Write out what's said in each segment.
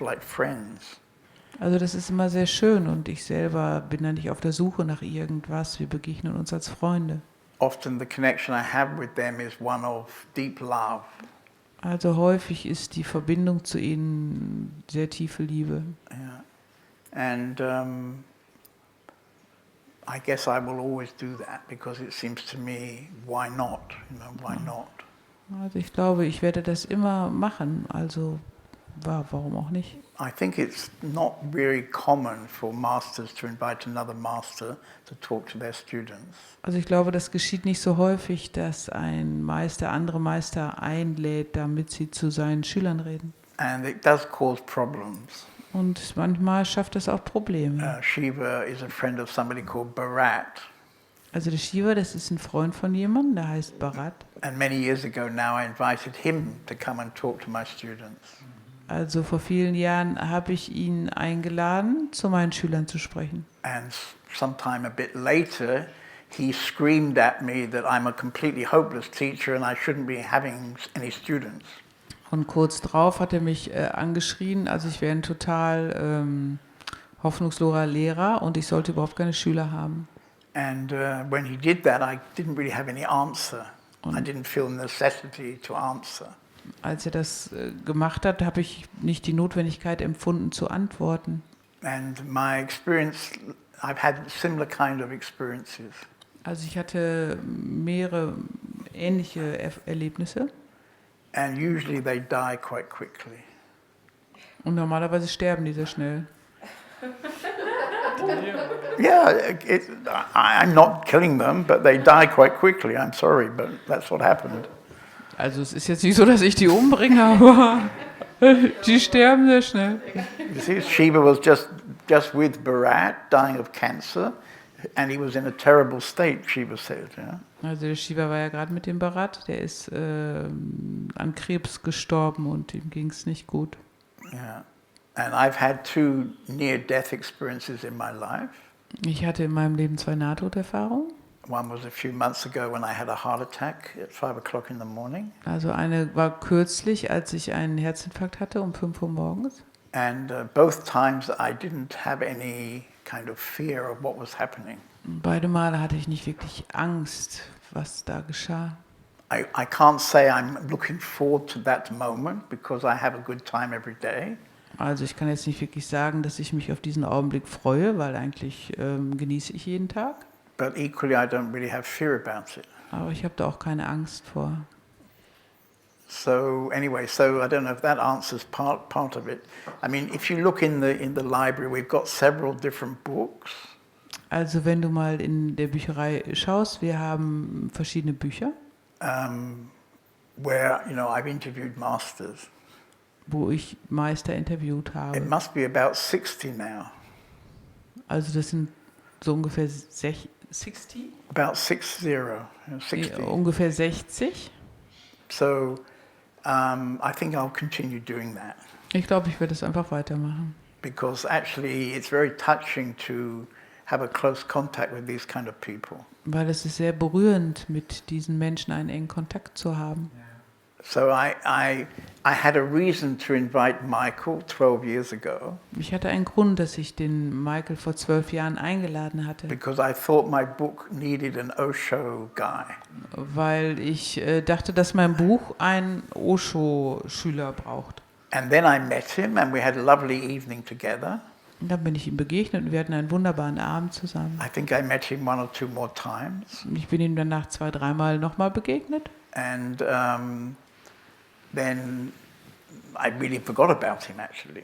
like friends. Also das ist immer sehr schön und ich selber bin da nicht auf der Suche nach irgendwas. Wir begegnen uns als Freunde. Often the connection I have with them is one of deep love. Also häufig ist die Verbindung zu ihnen sehr tiefe Liebe. Yeah. And I guess I will always do that because it seems to me, why not? Why not? Also ich glaube, ich werde das immer machen. Also warum auch nicht? I think it's not very common for masters to invite another master to talk to their students. Also ich glaube, das geschieht nicht so häufig, dass ein Meister andere Meister einlädt, damit sie zu seinen Schülern reden. And it does cause problems. Und manchmal schafft das auch Probleme. Shiva is a friend of somebody called Bharat. Also der Shiva, das ist ein Freund von jemandem, der heißt Bharat. And many years ago now I invited him to come and talk to my students. Also vor vielen Jahren habe ich ihn eingeladen, zu meinen Schülern zu sprechen. And sometime a bit later, he screamed at me that I'm a completely hopeless teacher and I shouldn't be having any students. Und kurz drauf hat er mich angeschrien, also ich wäre ein total hoffnungsloser Lehrer und ich sollte überhaupt keine Schüler haben. And when he did that, I didn't really have any answer. I didn't feel necessity to answer. Als er das gemacht hat, habe ich nicht die Notwendigkeit empfunden zu antworten. And my experience, I've had similar kind of experiences. Also ich hatte mehrere ähnliche Erlebnisse. And usually they die quite quickly. Und normalerweise sterben die sehr schnell. Yeah, I'm not killing them, but they die quite quickly. I'm sorry, but that's what happened. Also es ist jetzt nicht so, dass ich die umbringe, aber die sterben sehr schnell. You see, Shiva was just with Bharat, dying of cancer, and he was in a terrible state, Shiva said. Yeah? Also der Shiva war ja gerade mit dem Bharat, der ist an Krebs gestorben und ihm ging es nicht gut. Yeah. And I've had 2 near-death experiences in my life. Ich hatte in meinem Leben 2 Nahtoderfahrungen. One was a few months ago when I had a heart attack at 5 o'clock in the morning. Also eine war kürzlich, als ich einen Herzinfarkt hatte um 5 Uhr morgens. And both times I didn't have any kind of fear of what was happening. Beide Male hatte ich nicht wirklich Angst, was da geschah. I can't say I'm looking forward to that moment because I have a good time every day. Also ich kann jetzt nicht wirklich sagen, dass ich mich auf diesen Augenblick freue, weil eigentlich genieße ich jeden Tag. But equally I don't really have fear about it. Aber ich habe da auch keine Angst vor. So anyway, so I don't know if that answers part of it. I mean, if you look in the library, we've got several different books. Also wenn du mal in der Bücherei schaust, wir haben verschiedene Bücher, Where I've interviewed masters. wo ich Meister interviewt It habe. must be about 60 now. Also das sind so ungefähr 60? About 60. Ungefähr 60. So I think I'll continue doing that. Ich glaube, ich werde es einfach weitermachen. Because actually it's very touching to have a close contact with these kind of people. Weil es ist sehr berührend, mit diesen Menschen einen engen Kontakt zu haben. So I had a reason to invite Michael 12 years ago. Ich hatte einen Grund, dass ich den Michael vor 12 Jahren eingeladen hatte. Because I thought my book needed an Osho guy. Weil ich dachte, dass mein Buch einen Osho-Schüler braucht. And then I met him and we had a lovely evening together. Und dann bin ich ihm begegnet und wir hatten einen wunderbaren Abend zusammen. I think I met him 1 or 2 more times. Ich bin ihm danach 2, 3 Mal nochmal begegnet. And then I really forgot about him actually.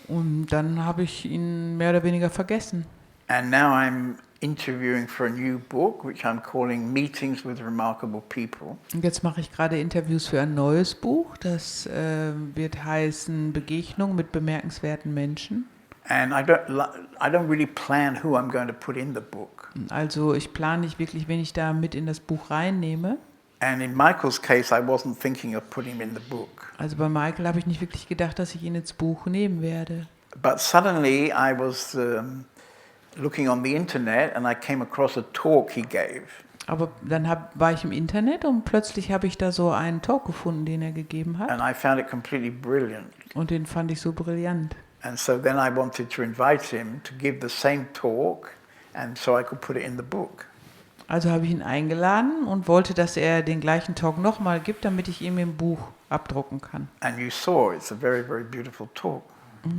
Und dann habe ich ihn mehr oder weniger vergessen. And now I'm interviewing for a new book, which I'm calling Meetings with Remarkable People. Und jetzt mache ich gerade Interviews für ein neues Buch. Das wird heißen Begegnung mit bemerkenswerten Menschen. And I don't really plan who I'm going to put in the book. Also ich plane nicht wirklich, wen ich da mit in das Buch reinnehme. And in Michael's case, I wasn't thinking of putting him in the book. Also bei Michael habe ich nicht wirklich gedacht, dass ich ihn ins Buch nehmen werde. But suddenly I was looking on the internet and I came across a talk he gave. Aber dann war ich im Internet und plötzlich habe ich da so einen Talk gefunden, den er gegeben hat. And I found it completely brilliant. Und den fand ich so brillant. And so then I wanted to invite him to give the same talk, and so I could put it in the book. Also habe ich ihn eingeladen und wollte, dass er den gleichen Talk nochmal gibt, damit ich ihm im Buch abdrucken kann. And you saw it's a very, very beautiful talk.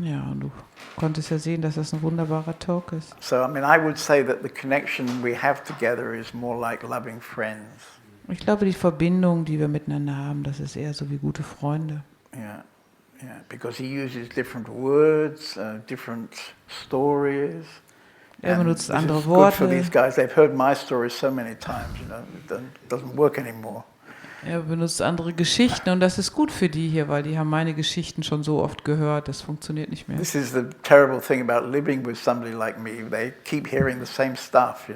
Ja, und du konntest ja sehen, dass das ein wunderbarer Talk ist. So, I mean, I would say that the connection we have together is more like loving friends. Ich glaube, die Verbindung, die wir miteinander haben, das ist eher so wie gute Freunde. Yeah, yeah, because he uses different words, different stories. Er And benutzt this andere is good for Worte. these guys. They've heard my story so many times, it doesn't work anymore. Er benutzt andere Geschichten und das ist gut für die hier, weil die haben meine Geschichten schon so oft gehört, das funktioniert nicht mehr. This is the terrible thing about living with somebody like me. They keep hearing the same stuff,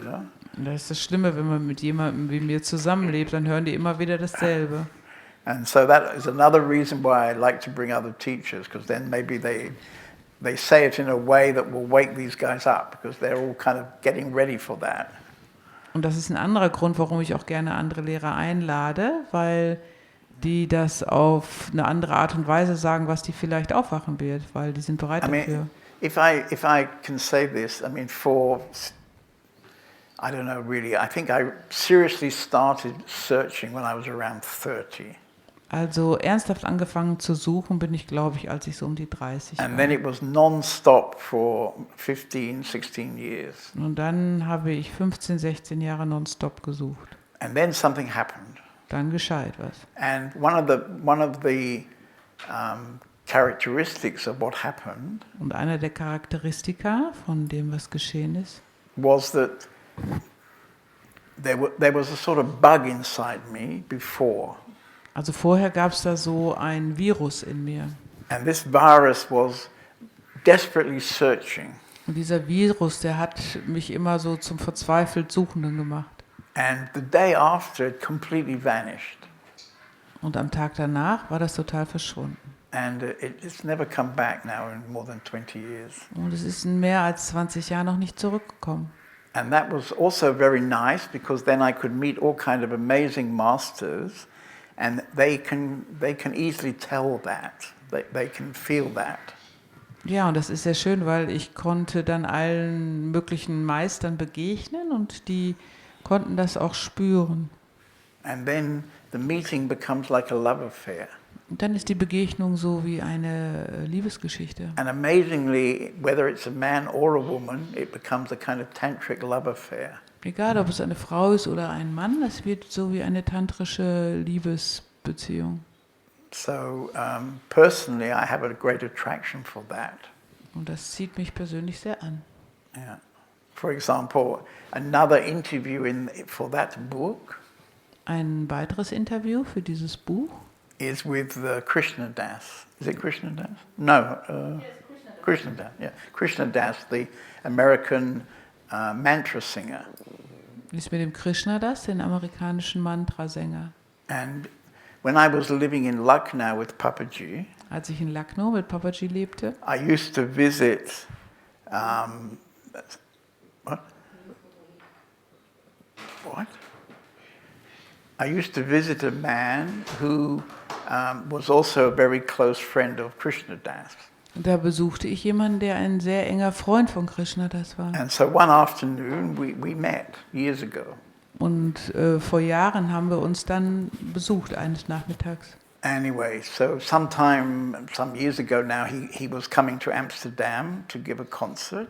Und das ist das Schlimme, wenn man mit jemandem wie mir zusammenlebt, dann hören die immer wieder dasselbe. And so that is another reason why I like to bring other teachers, because then maybe they say it in a way that will wake these guys up, because they're all kind of getting ready for that. Und das ist ein anderer Grund, warum ich auch gerne andere Lehrer einlade, weil die das auf eine andere Art und Weise sagen, was die vielleicht aufwachen wird, weil die sind bereit I dafür. mean, if I can say this, I mean, I don't know really, I think I seriously started searching when I was around 30. Also ernsthaft angefangen zu suchen bin ich, glaube ich, als ich so um die 30 And war. then it was non-stop for 15, 16 years. Und dann habe ich 15, 16 Jahre nonstop gesucht. And then something happened. Dann geschah etwas. And one of the characteristics of what happened Und einer der Charakteristika von dem, was geschehen ist, was that there was a sort of bug inside me before. also vorher gab es da so ein Virus in mir. And this virus was desperately searching. Und dieser Virus, der hat mich immer so zum verzweifelt Suchenden gemacht. And the day after, it completely vanished. Und am Tag danach war das total verschwunden. And it's never come back now in more than 20 years. Und es ist in mehr als 20 Jahren noch nicht zurückgekommen. And that was also very nice, because then I could meet all kind of amazing masters, and they can easily tell that. They can feel that. Ja, und das ist sehr schön, weil ich konnte dann allen möglichen Meistern begegnen und die konnten das auch spüren. And then the meeting becomes like a love affair. Und dann ist die Begegnung so wie eine Liebesgeschichte. And amazingly, whether it's a man or a woman, it becomes a kind of tantric love affair. Egal, ob es eine Frau ist oder ein Mann, es wird so wie eine tantrische Liebesbeziehung. So personally, I have a great attraction for that. Und das zieht mich persönlich sehr an. Yeah. For example, another interview for that book Ein weiteres Interview für dieses Buch is with Krishna Das. Is it Krishna Das? No. Krishna Das. Yeah, Krishna Das, the American mantra singer. ist mit dem Krishna Das, den amerikanischen Mantrasänger. And when I was living in Lucknow with Papaji, Als ich in Lucknow mit Papaji lebte, I used to visit. What? What? I used to visit a man who was also a very close friend of Krishna Das. und da besuchte ich jemanden, der ein sehr enger Freund von Krishna Das war. And so one afternoon we met years ago. Und vor Jahren haben wir uns dann besucht, eines Nachmittags. Anyway, so some years ago now, he was coming to Amsterdam to give a concert.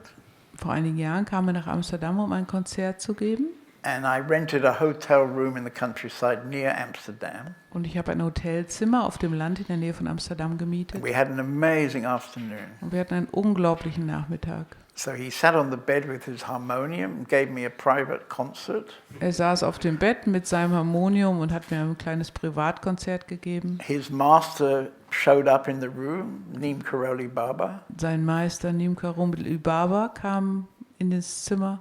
Vor einigen Jahren kam er nach Amsterdam, um ein Konzert zu geben. And I rented a hotel room in the countryside near Amsterdam. Und ich habe ein Hotelzimmer auf dem Land in der Nähe von Amsterdam gemietet. We had an amazing afternoon. Und wir hatten einen unglaublichen Nachmittag. So he sat on the bed with his harmonium and gave me a private concert. Er saß auf dem Bett mit seinem Harmonium und hat mir ein kleines Privatkonzert gegeben. His master showed up in the room, Neem Karoli Baba. Sein Meister Neem Karoli Baba kam in das Zimmer.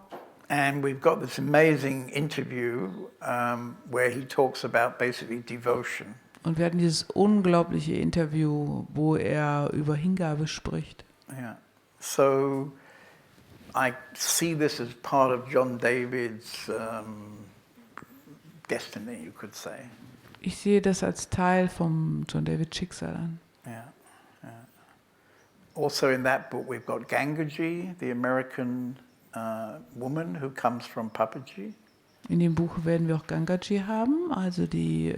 And we've got this amazing interview where he talks about basically devotion. Und wir hatten dieses unglaubliche Interview, wo er über Hingabe spricht. Yeah. So I see this as part of John David's destiny, you could say. Ich sehe das als Teil vom John David Schicksal an. Yeah, yeah. Also in that book we've got Gangaji, the American woman who comes from Papaji. In dem Buch werden wir auch Gangaji haben, also die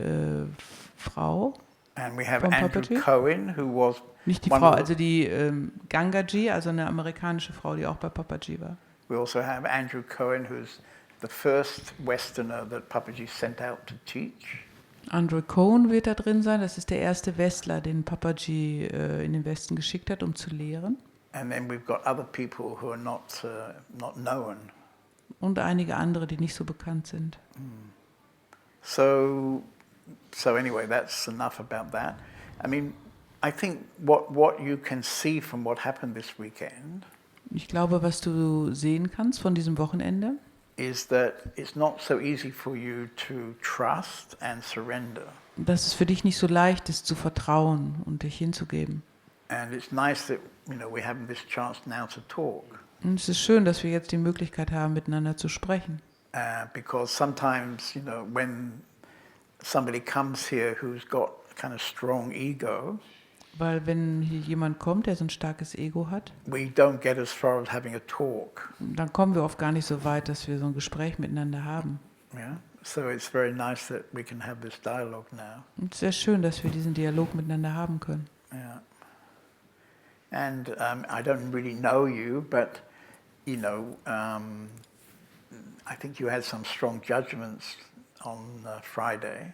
Frau. And we have From Andrew Papaji? Cohen, who was Nicht die one Frau, of the- also die Gangaji, also eine amerikanische Frau, die auch bei Papaji war. We also have Andrew Cohen, who's the first Westerner that Papaji sent out to teach. Andrew Cohen wird da drin sein, das ist der erste Westler, den Papaji in den Westen geschickt hat, um zu lehren. And then we've got other people who are not known. Und einige andere, die nicht so bekannt sind. So anyway, that's enough about that. I mean, I think what you can see from what happened this weekend Ich glaube, was du sehen kannst von diesem Wochenende, is that it's not so easy for you to trust and surrender. dass es für dich nicht so leicht ist, zu vertrauen und dich hinzugeben. And it's nice that we're having this chance now to talk. Und es ist schön, dass wir jetzt die Möglichkeit haben, miteinander zu sprechen. Because sometimes, when somebody comes here who's got kind of strong ego, Weil wenn hier jemand kommt, der so ein starkes Ego hat, we don't get as far as having a talk. dann kommen wir oft gar nicht so weit, dass wir so ein Gespräch miteinander haben. Yeah. So it's very nice that we can have this dialogue now. Und es ist sehr schön, dass wir diesen Dialog miteinander haben können. Yeah. And I don't really know you, but I think you had some strong judgments on Friday.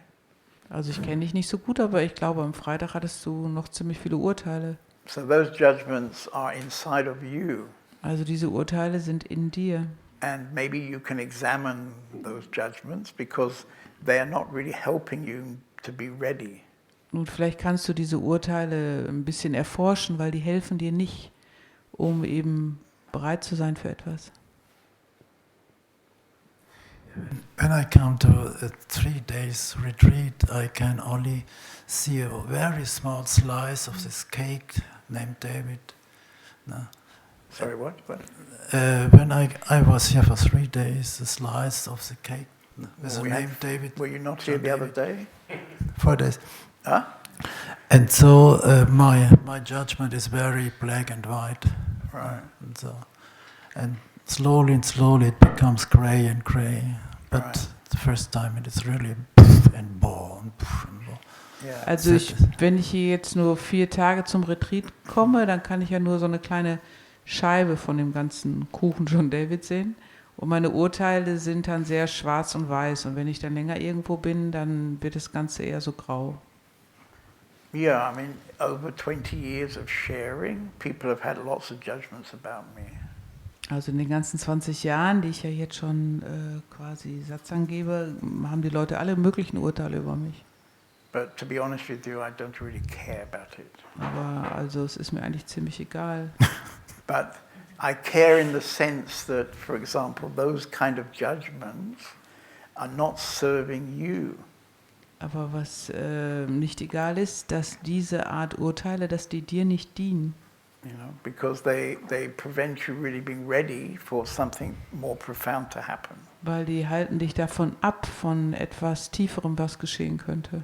Also ich kenne dich nicht so gut, aber ich glaube, am Freitag hattest du noch ziemlich viele Urteile. So those judgments are inside of you. Also diese Urteile sind in dir. And maybe you can examine those judgments because they are not really helping you to be ready. Und vielleicht kannst du diese Urteile ein bisschen erforschen, weil die helfen dir nicht, um eben bereit zu sein für etwas. When I come to a 3 days retreat, I can only see a very small slice of this cake named David. No. Sorry, what? When I was here for 3 days, the slice of the cake with the name David. Were you not here the other day? 4 days. Huh? And so my judgment is very black and white. Right. And slowly it becomes grey and grey. But Right. the first time it is really poof and bow and poof and bow. Yeah. Also wenn ich hier jetzt nur 4 Tage zum Retreat komme, dann kann ich ja nur so eine kleine Scheibe von dem ganzen Kuchen John David sehen. Und meine Urteile sind dann sehr schwarz und weiß. Und wenn ich dann länger irgendwo bin, dann wird das Ganze eher so grau. Yeah, I mean, over 20 years of sharing, people have had lots of judgments about me. Also in den ganzen 20 Jahren, die ich ja jetzt schon quasi Satsang gebe, haben die Leute alle möglichen Urteile über mich. But to be honest with you, I don't really care about it. Aber also es ist mir eigentlich ziemlich egal. But I care in the sense that, for example, those kind of judgments are not serving you. Aber was nicht egal ist, dass diese Art Urteile, dass die dir nicht dienen. Because they prevent you really being ready for something more profound to happen. Weil die halten dich davon ab, von etwas Tieferem, was geschehen könnte.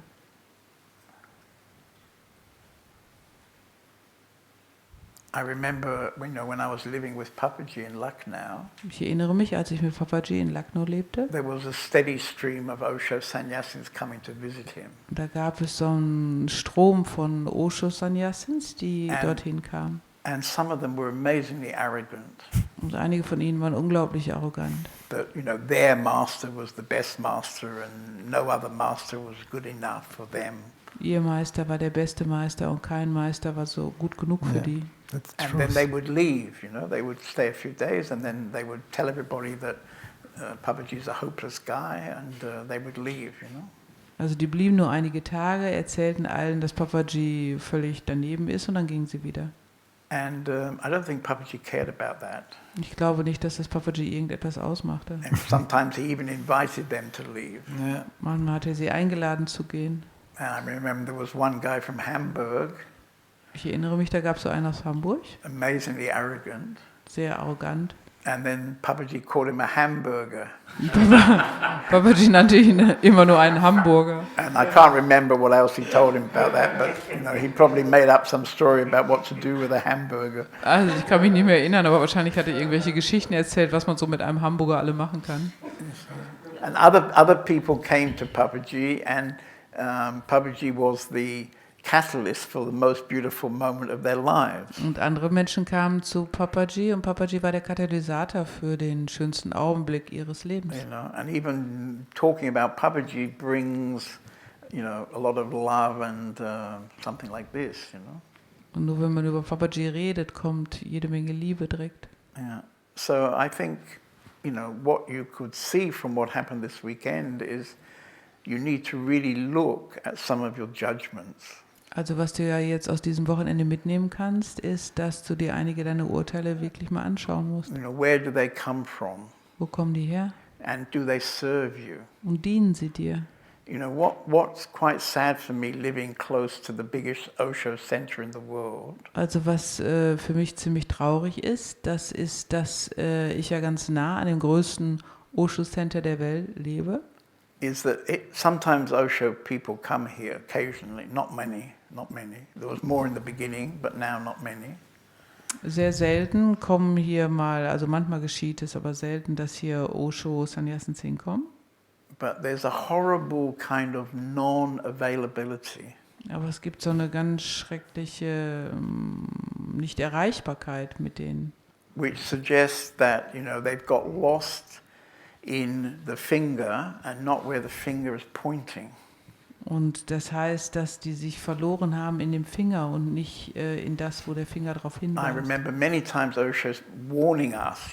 I remember, when I was living with Papaji in Lucknow, Ich erinnere mich, als ich mit Papaji in Lucknow lebte, there was a steady stream of Osho sannyasins coming to visit him. da gab es so einen Strom von Osho-Sannyasins, die And- dorthin kamen. And some of them were amazingly arrogant. Und einige von ihnen waren unglaublich arrogant. That, their master was the best master and no other master was good enough for them. Ihr Meister war der beste Meister und kein Meister war so gut genug für Ja. die. That's And true. then they would leave, they would stay a few days and then they would tell everybody that Papaji's a hopeless guy and they would leave, Also die blieben nur einige Tage, erzählten allen, dass Papaji völlig daneben ist und dann gingen sie wieder. And I don't think Papaji cared about that. Ich glaube nicht, dass das Papaji irgendetwas ausmachte. And sometimes he even invited them to leave. Yeah. Manchmal hat er sie eingeladen zu gehen. And I remember there was one guy from Hamburg, Ich erinnere mich, da gab es so einen aus Hamburg, amazingly arrogant, sehr arrogant. And then Papaji called him a hamburger. Papaji nannte ihn immer nur einen Hamburger. And I can't remember what else he told him about that, but he probably made up some story about what to do with a hamburger. Also ich kann mich nicht mehr erinnern, aber wahrscheinlich hat er irgendwelche Geschichten erzählt, was man so mit einem Hamburger alle machen kann. And other people came to Papaji, and Papaji was the catalyst for the most beautiful moment of their lives. Und andere Menschen kamen zu Papaji und Papaji war der Katalysator für den schönsten Augenblick ihres Lebens. And even talking about Papaji brings, a lot of love and something like this, Und nur wenn man über Papaji redet, kommt jede Menge Liebe direkt. Yeah. So I think, what you could see from what happened this weekend is you need to really look at some of your judgments. Also was du ja jetzt aus diesem Wochenende mitnehmen kannst, ist, dass du dir einige deiner Urteile wirklich mal anschauen musst. Where do they come from? Wo kommen die her? And do they serve you? Und dienen sie dir? What's quite sad for me living close to the biggest Osho center in the world. Also was für mich ziemlich traurig ist, dass ich ja ganz nah an dem größten Osho Center der Welt lebe. Is that sometimes Osho people come here occasionally, not many. There was more in the beginning, but now not many. Sehr selten kommen hier mal, also manchmal geschieht es, aber selten, dass hier Osho Sannyasins hinkommen. But there's a horrible kind of non-availability. Aber es gibt so eine ganz schreckliche Nicht-Erreichbarkeit mit denen. Which suggests that, they've got lost in the finger and not where the finger is pointing. Und das heißt, dass die sich verloren haben in dem Finger und nicht in das, wo der Finger darauf I hinweist. remember many times Osho's warning us,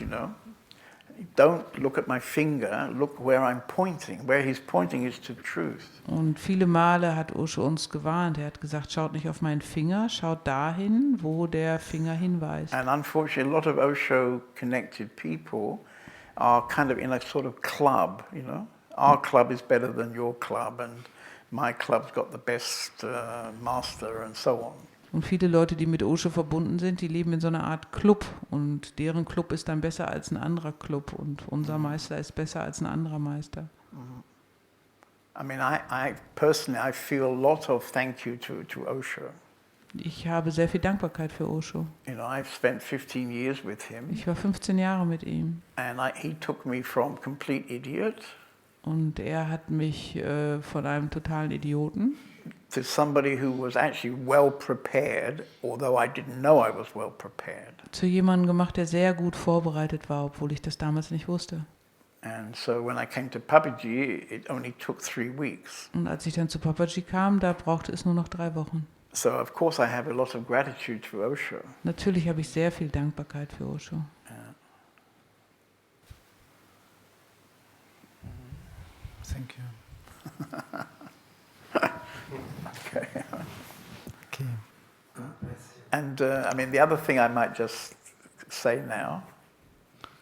don't look at my finger, look where I'm pointing. Where he's pointing is to truth. Und viele Male hat Osho uns gewarnt. Er hat gesagt, schaut nicht auf meinen Finger, schaut dahin, wo der Finger hinweist. And unfortunately, a lot of Osho-connected people are kind of in a sort of club, Our club is better than your club, and my club's got the best master, and so on. Und viele Leute, die mit Osho verbunden sind, die leben in so einer Art Club. Und deren Club ist dann besser als ein anderer Club. Und unser Meister ist besser als ein anderer Meister. I mean, I personally, I feel a lot of thank you to Osho. Ich habe sehr viel Dankbarkeit für Osho. I've spent 15 years with him. Ich war 15 Jahre mit ihm. And he took me from complete idiot Und er hat mich von einem totalen Idioten to somebody who was actually well prepared, although I didn't know I was well prepared. zu jemandem gemacht, der sehr gut vorbereitet war, obwohl ich das damals nicht wusste. And so when I came to Papaji, it only took 3 weeks. Und als ich dann zu Papaji kam, da brauchte es nur noch 3 Wochen. So of course I have a lot of gratitude to Osho. Natürlich habe ich sehr viel Dankbarkeit für Osho. Thank you. Okay. And the other thing I might just say now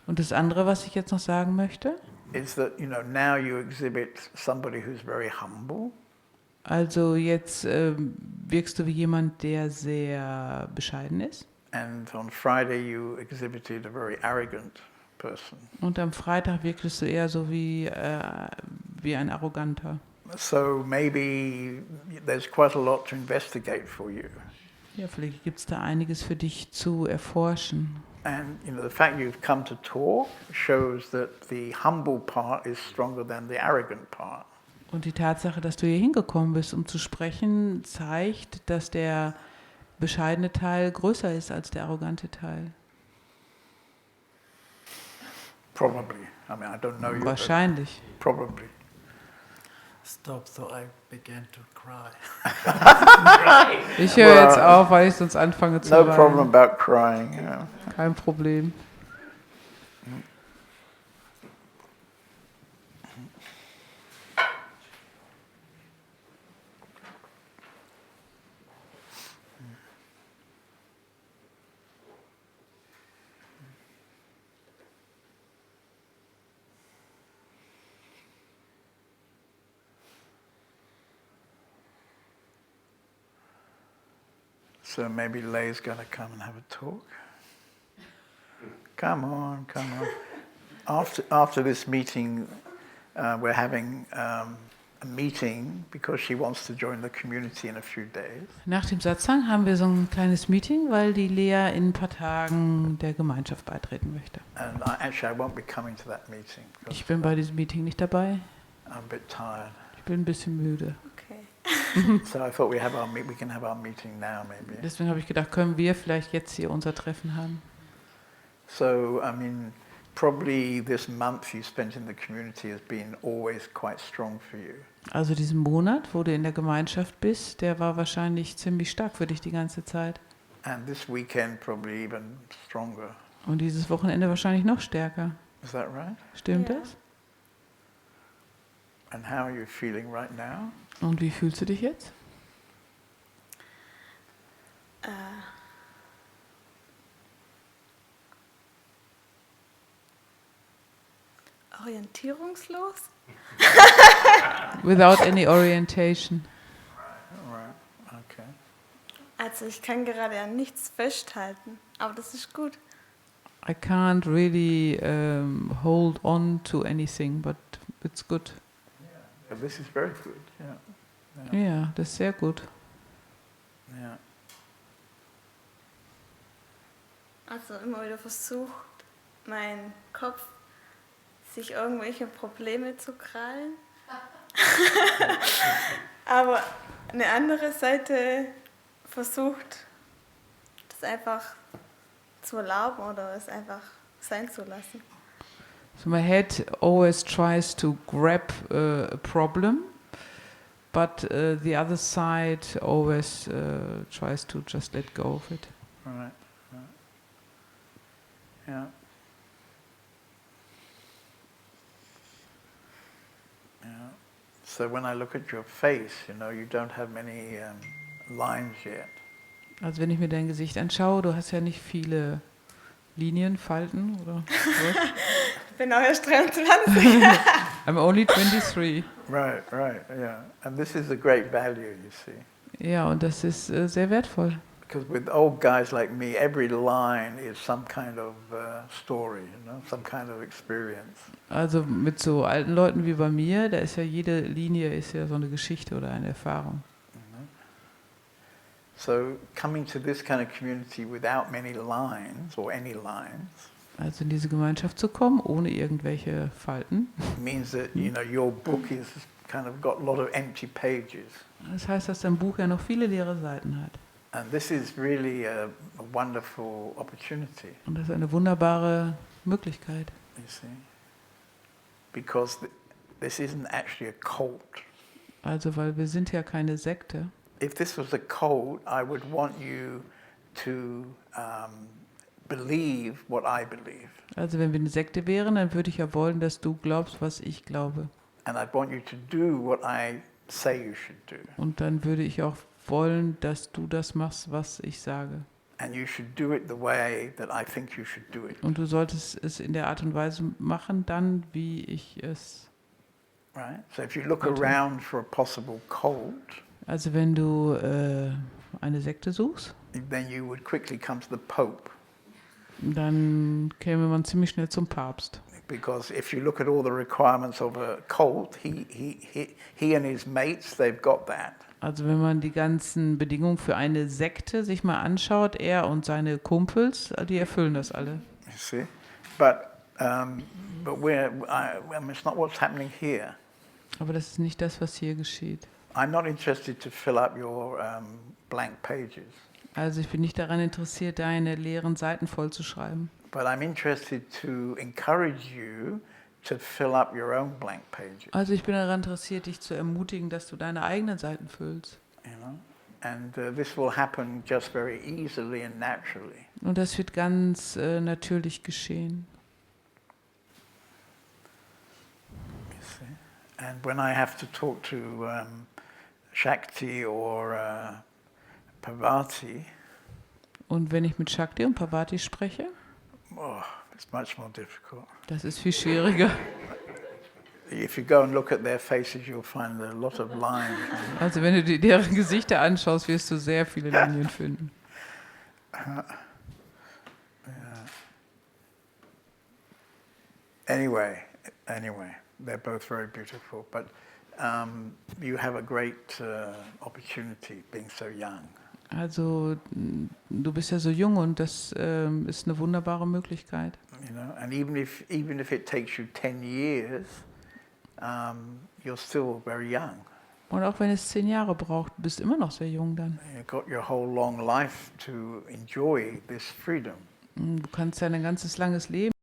Und das andere, was ich jetzt noch sagen möchte, is that, now you exhibit somebody who's very humble. also jetzt wirkst du wie jemand, der sehr bescheiden ist. And on Friday you exhibited a very arrogant person. Und am Freitag wirktest du eher so wie ein Arroganter. So maybe there's quite a lot to investigate for you. Ja, vielleicht gibt es da einiges für dich zu erforschen. And the fact you've come to talk shows that the humble part is stronger than the arrogant part. Und die Tatsache, dass du hier hingekommen bist, um zu sprechen, zeigt, dass der bescheidene Teil größer ist als der arrogante Teil. Probably. I don't know you. Wahrscheinlich. Probably. Stop, so I began to cry. Ich höre jetzt auf, weil ich sonst anfange zu No weinen. problem about crying. Kein Problem. So maybe Leigh's going to come and have a talk. Come on. After this meeting, we're having a meeting because she wants to join the community in a few days. Nach dem Satsang haben wir so ein kleines Meeting, weil die Lea in ein paar Tagen der Gemeinschaft beitreten möchte. And I won't be coming to that meeting. Ich bin bei diesem Meeting nicht dabei. I'm a bit tired. Ich bin ein bisschen müde. Okay. So I thought we can have our meeting now maybe. Deswegen habe ich gedacht, können wir vielleicht jetzt hier unser Treffen haben. So I mean, probably this month you spent in the community has been always quite strong for you. Also diesen Monat, wo du in der Gemeinschaft bist, der war wahrscheinlich ziemlich stark für dich die ganze Zeit. And this weekend probably even stronger. Und dieses Wochenende wahrscheinlich noch stärker. Is that right? Stimmt Ja. das? And how are you feeling right now? Und wie fühlst du dich jetzt? Orientierungslos? Without any orientation. Right. Okay. Also ich kann gerade an nichts festhalten, aber das ist gut. I can't really hold on to anything, but it's good. But this is very good. Yeah. Ja, das ist sehr gut. Yeah. Also immer wieder versucht, mein Kopf sich irgendwelche Probleme zu krallen. Aber eine andere Seite versucht, das einfach zu erlauben oder es einfach sein zu lassen. So my head always tries to grab a problem, but the other side always tries to just let go of it. Right. Yeah. Yeah. So when I look at your face, you don't have many lines yet. Also wenn ich mir dein Gesicht anschaue, du hast ja nicht viele Linien, Falten oder was? Ich bin auch erst 23. I'm only 23. Right, yeah. And this is a great value, you see. Ja, und das ist sehr wertvoll. Because with old guys like me, every line is some kind of story, some kind of experience. Also mit so alten Leuten wie bei mir, da ist ja jede Linie ist ja so eine Geschichte oder eine Erfahrung. So coming to this kind of community without many lines or any lines Also in diese Gemeinschaft zu kommen, ohne irgendwelche Falten, means that your book is kind of got a lot of empty pages. das heißt, dass dein Buch ja noch viele leere Seiten hat. And this is really a wonderful opportunity, Und das ist eine wunderbare Möglichkeit. you see. Because this isn't actually a cult. Also weil wir sind ja keine Sekte. If this was a cult, I would want you to believe what I believe. Also wenn wir eine Sekte wären, dann würde ich ja wollen, dass du glaubst, was ich glaube. And I'd want you to do what I say you should do. Und dann würde ich auch wollen, dass du das machst, was ich sage. And you should do it the way that I think you should do it. Und du solltest es in der Art und Weise machen, dann wie ich es. Right? So if you look Okay. around for a possible cult, Also wenn du eine Sekte suchst, then you would quickly come to the Pope. dann käme man ziemlich schnell zum Papst. Because if you look at all the requirements of a cult, he and his mates, they've got that. Also wenn man die ganzen Bedingungen für eine Sekte sich mal anschaut, er und seine Kumpels, die erfüllen das alle. You see, but it's not what's happening here. Aber das ist nicht das, was hier geschieht. I'm not interested to fill up your blank pages, Also ich bin nicht daran interessiert, deine leeren Seiten vollzuschreiben. but I'm interested to encourage you to fill up your own blank pages. Also ich bin daran interessiert, dich zu ermutigen, dass du deine eigenen Seiten füllst. And this will happen just very easily and naturally. Und das wird ganz natürlich geschehen. You see? And when I have to talk to Shakti or Parvati, Und wenn ich mit Shakti und Parvati spreche, it's much more difficult. das ist viel schwieriger. If you go and look at their faces, you'll find a lot of lines. Also wenn du dir deren Gesichter anschaust, wirst du sehr viele Linien finden. Anyway, they're both very beautiful, but you have a great opportunity being so young. Also du bist ja so jung und das ist eine wunderbare Möglichkeit. You know, and even if it takes you 10 years, you're still very young. Und auch wenn es 10 Jahre braucht, bist du immer noch sehr jung dann. You've got your whole long life to enjoy this freedom. Du kannst ja ein ganzes langes Leben